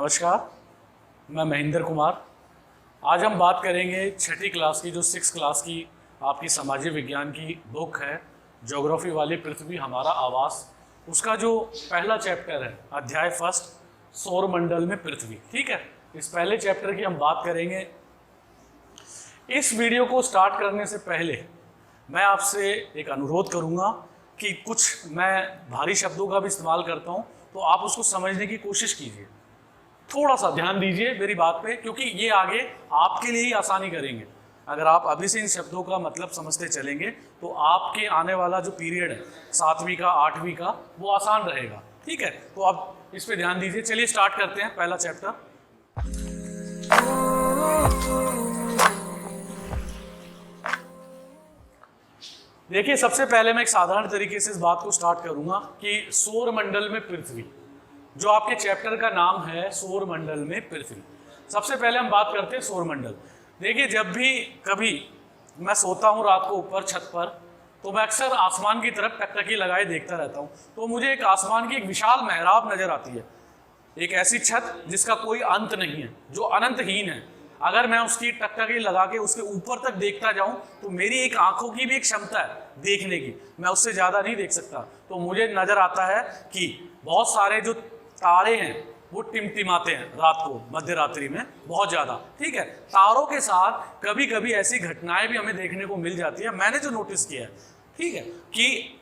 नमस्कार, मैं महेंद्र कुमार। आज हम बात करेंगे छठी क्लास की, जो 6 क्लास की आपकी सामाजिक विज्ञान की बुक है, ज्योग्राफी वाली पृथ्वी हमारा आवास। उसका जो पहला चैप्टर है, अध्याय फर्स्ट, सौरमंडल में पृथ्वी। ठीक है, इस पहले चैप्टर की हम बात करेंगे। इस वीडियो को स्टार्ट करने से पहले मैं आपसे एक अनुरोध करूंगा कि कुछ मैं भारी शब्दों का भी इस्तेमाल करता हूं, तो आप उसको समझने की कोशिश कीजिए। थोड़ा सा ध्यान दीजिए मेरी बात पे, क्योंकि ये आगे आपके लिए ही आसानी करेंगे। अगर आप अभी से इन शब्दों का मतलब समझते चलेंगे तो आपके आने वाला जो पीरियड है 7वीं का 8वीं का, वो आसान रहेगा। ठीक है, तो आप इस पे ध्यान दीजिए। चलिए स्टार्ट करते हैं पहला चैप्टर। देखिए, सबसे पहले मैं एक साधारण तरीके से इस बात को स्टार्ट करूंगा कि सौरमंडल में पृथ्वी, जो आपके चैप्टर का नाम है सौरमंडल में पृथ्वी। सबसे पहले हम बात करते हैं सौरमंडल। देखिए, जब भी कभी मैं सोता हूँ रात को ऊपर छत पर, तो मैं अक्सर आसमान की तरफ टकटकी लगाए देखता रहता हूँ। तो मुझे एक आसमान की एक विशाल मेहराब नजर आती है, एक ऐसी छत जिसका कोई अंत नहीं है, जो अनंतहीन है। अगर मैं उसकी टकटकी लगा के उसके ऊपर तक देखता जाऊं तो मेरी एक आंखों की भी एक क्षमता है देखने की, मैं उससे ज़्यादा नहीं देख सकता। तो मुझे नज़र आता है कि बहुत सारे जो तारे हैं वो टिमटिमाते हैं रात को, मध्य रात्रि में बहुत ज़्यादा। ठीक है, तारों के साथ कभी कभी ऐसी घटनाएं भी हमें देखने को मिल जाती है। मैंने जो नोटिस किया है, ठीक है, कि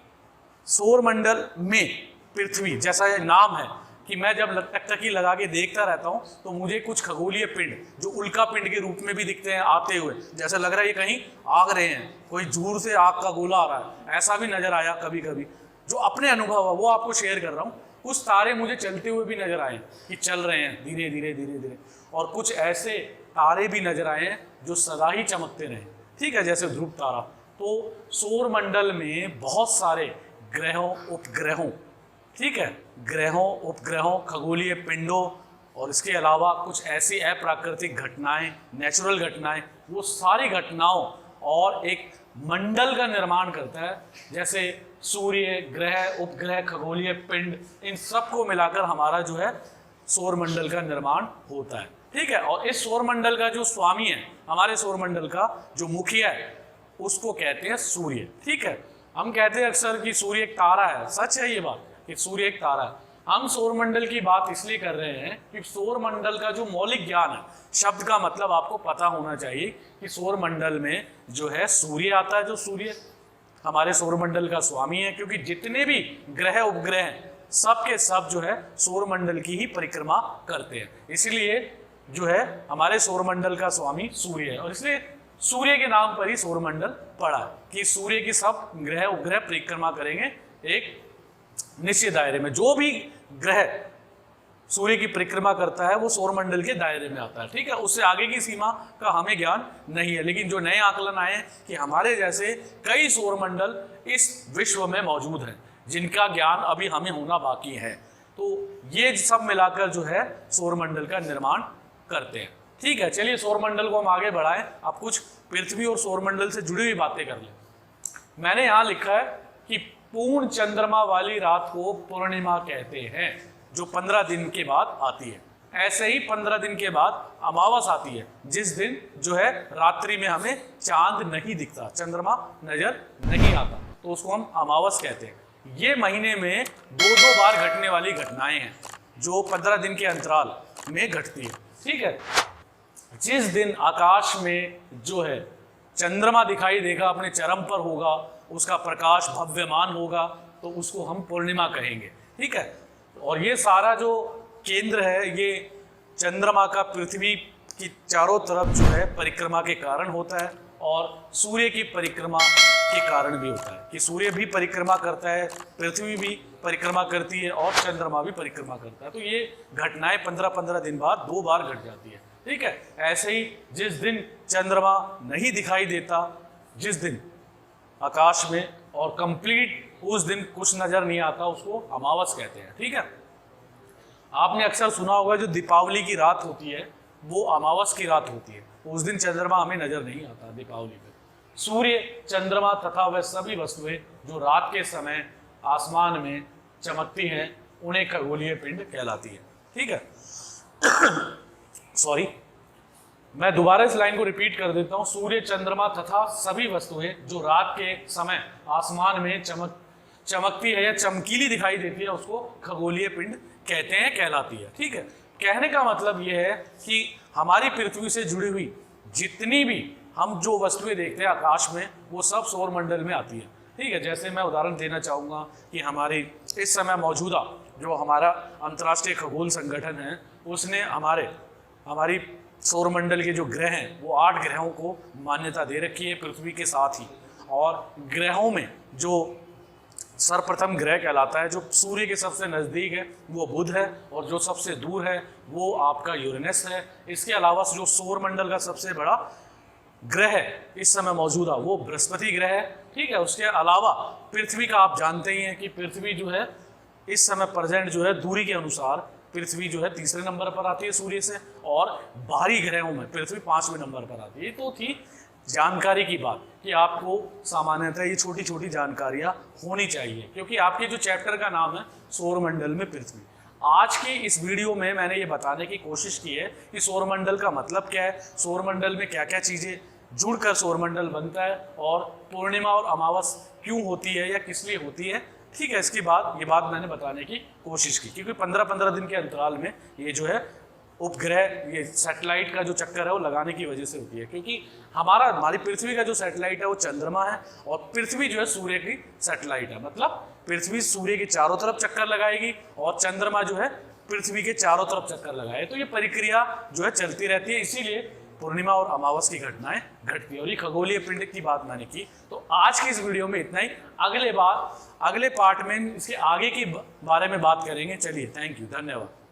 सौरमंडल में पृथ्वी जैसा ये नाम है, कि मैं जब टकटकी लगा के देखता रहता हूँ तो मुझे कुछ खगोलीय पिंड जो उल्का पिंड के रूप में भी दिखते हैं आते हुए, जैसे लग रहा है ये कहीं आग रहे हैं, कोई दूर से आग का गोला आ रहा है, ऐसा भी नजर आया कभी कभी। जो अपने अनुभव है वो आपको शेयर कर रहा हूँ। कुछ तारे मुझे चलते हुए भी नजर आए कि चल रहे हैं धीरे धीरे धीरे धीरे, और कुछ ऐसे तारे भी नजर आए हैं जो सदा ही चमकते रहे। ठीक है, जैसे ध्रुव तारा। तो सौरमंडल में बहुत सारे ग्रहों, उपग्रहों, ठीक है, ग्रहों, उपग्रहों, खगोलीय पिंडों और इसके अलावा कुछ ऐसी अप्राकृतिक घटनाएं, नेचुरल घटनाएं, वो सारी घटनाओं और एक मंडल का निर्माण करता है। जैसे सूर्य, ग्रह, उपग्रह, खगोलीय पिंड, इन सबको मिलाकर हमारा जो है सौरमंडल का निर्माण होता है। ठीक है, और इस सौरमंडल का जो स्वामी है, हमारे सौरमंडल का जो मुखिया है, उसको कहते हैं सूर्य। ठीक है, हम कहते हैं अक्सर कि सूर्य एक तारा है। सच है ये बात कि सूर्य एक तारा है। हम सौरमंडल की बात इसलिए कर रहे हैं कि सौरमंडल का जो मौलिक ज्ञान है, शब्द का मतलब आपको पता होना चाहिए कि सौरमंडल में जो है सूर्य आता है, जो सूर्य हमारे सौरमंडल का स्वामी है, क्योंकि जितने भी ग्रह उपग्रह हैं सब के सब जो है सौरमंडल की ही परिक्रमा करते हैं। इसलिए जो है हमारे सौरमंडल का स्वामी सूर्य है, और इसलिए सूर्य के नाम पर ही सौरमंडल पड़ा है कि सूर्य की सब ग्रह उपग्रह परिक्रमा करेंगे एक निश्चित दायरे में। जो भी ग्रह सूर्य की परिक्रमा करता है वो सौरमंडल के दायरे में आता है। ठीक है, उससे आगे की सीमा का हमें ज्ञान नहीं है। लेकिन जो नए आकलन आए हैं कि हमारे जैसे कई सौरमंडल इस विश्व में मौजूद हैं जिनका ज्ञान अभी हमें होना बाकी है, तो ये सब मिलाकर जो है सौरमंडल का निर्माण करते हैं। ठीक है, चलिए सौरमंडल को हम आगे बढ़ाएं। अब कुछ पृथ्वी और सौरमंडल से जुड़ी हुई बातें कर लें। मैंने यहाँ लिखा है कि पूर्ण चंद्रमा वाली रात को पूर्णिमा कहते हैं, जो 15 दिन के बाद आती है। ऐसे ही 15 दिन के बाद अमावस आती है, जिस दिन जो है रात्रि में हमें चांद नहीं दिखता, चंद्रमा नजर नहीं आता, तो उसको हम अमावस कहते हैं। ये महीने में 2-2 बार घटने वाली घटनाएं हैं जो 15 दिन के अंतराल में घटती है। ठीक है, जिस दिन आकाश में जो है चंद्रमा दिखाई देगा, अपने चरम पर होगा, उसका प्रकाश भव्यमान होगा, तो उसको हम पूर्णिमा कहेंगे। ठीक है, और ये सारा जो केंद्र है ये चंद्रमा का पृथ्वी की चारों तरफ जो है परिक्रमा के कारण होता है, और सूर्य की परिक्रमा के कारण भी होता है कि सूर्य भी परिक्रमा करता है, पृथ्वी भी परिक्रमा करती है और चंद्रमा भी परिक्रमा करता है। तो ये घटनाएं 15-15 दिन बाद 2 बार घट जाती है। ठीक है, ऐसे ही जिस दिन चंद्रमा नहीं दिखाई देता, जिस दिन आकाश में, और कंप्लीट उस दिन कुछ नजर नहीं आता, उसको अमावस कहते हैं। ठीक है, आपने अक्सर सुना होगा जो दीपावली की रात होती है वो अमावस की रात होती है। उस दिन चंद्रमा हमें नजर नहीं आता दीपावली पे। सूर्य, चंद्रमा तथा वह सभी वस्तुएं जो रात के समय आसमान में चमकती हैं, उन्हें खगोलीय पिंड कहलाती है। ठीक है, सॉरी, मैं दोबारा इस लाइन को रिपीट कर देता हूं। सूर्य, चंद्रमा तथा सभी वस्तुएं जो रात के समय आसमान में चमकती है या चमकीली दिखाई देती है, उसको खगोलीय पिंड कहते हैं, कहलाती है। ठीक है, कहने का मतलब यह है कि हमारी पृथ्वी से जुड़ी हुई जितनी भी हम जो वस्तुएं देखते हैं आकाश में, वो सब सौर मंडल में आती है। ठीक है, जैसे मैं उदाहरण देना चाहूँगा कि हमारी इस समय मौजूदा जो हमारा अंतर्राष्ट्रीय खगोल संगठन है, उसने हमारी सौरमंडल के जो ग्रह हैं वो 8 ग्रहों को मान्यता दे रखी है पृथ्वी के साथ ही। और ग्रहों में जो सर्वप्रथम ग्रह कहलाता है, जो सूर्य के सबसे नज़दीक है वो बुध है, और जो सबसे दूर है वो आपका यूरेनस है। इसके अलावा जो सौरमंडल का सबसे बड़ा ग्रह है इस समय मौजूदा, वो बृहस्पति ग्रह है। ठीक है, उसके अलावा पृथ्वी का आप जानते ही हैं कि पृथ्वी जो है इस समय प्रेजेंट जो है दूरी के अनुसार पृथ्वी जो है तीसरे नंबर पर आती है सूर्य से, और बाहरी ग्रहों में पृथ्वी 5वें नंबर पर आती है। तो थी जानकारी की बात कि आपको सामान्यतः ये छोटी छोटी जानकारियाँ होनी चाहिए, क्योंकि आपके जो चैप्टर का नाम है सौरमंडल में पृथ्वी। आज की इस वीडियो में मैंने ये बताने की कोशिश की है कि सौरमंडल का मतलब क्या है, सौरमंडल में क्या क्या चीज़ें जुड़कर सौरमंडल बनता है, और पूर्णिमा और अमावस क्यों होती है या किस लिए होती है। ठीक है, इसके बाद ये बात मैंने बताने की कोशिश की, क्योंकि 15-15 दिन के अंतराल में ये जो है उपग्रह, ये सैटेलाइट का जो चक्कर है वो लगाने की वजह से होती है, क्योंकि हमारी पृथ्वी का जो सैटेलाइट है वो चंद्रमा है, और पृथ्वी जो है सूर्य की सैटेलाइट है। मतलब पृथ्वी सूर्य के चारों तरफ चक्कर लगाएगी और चंद्रमा जो है पृथ्वी के चारों तरफ चक्कर लगाए। तो ये प्रक्रिया जो है चलती रहती है, इसीलिए पूर्णिमा और अमावस की घटनाएं घटती है। और ये खगोलीय पिंड की बात मैंने की। तो आज की इस वीडियो में इतना ही। अगले पार्ट में इसके आगे की बारे में बात करेंगे। चलिए, थैंक यू, धन्यवाद।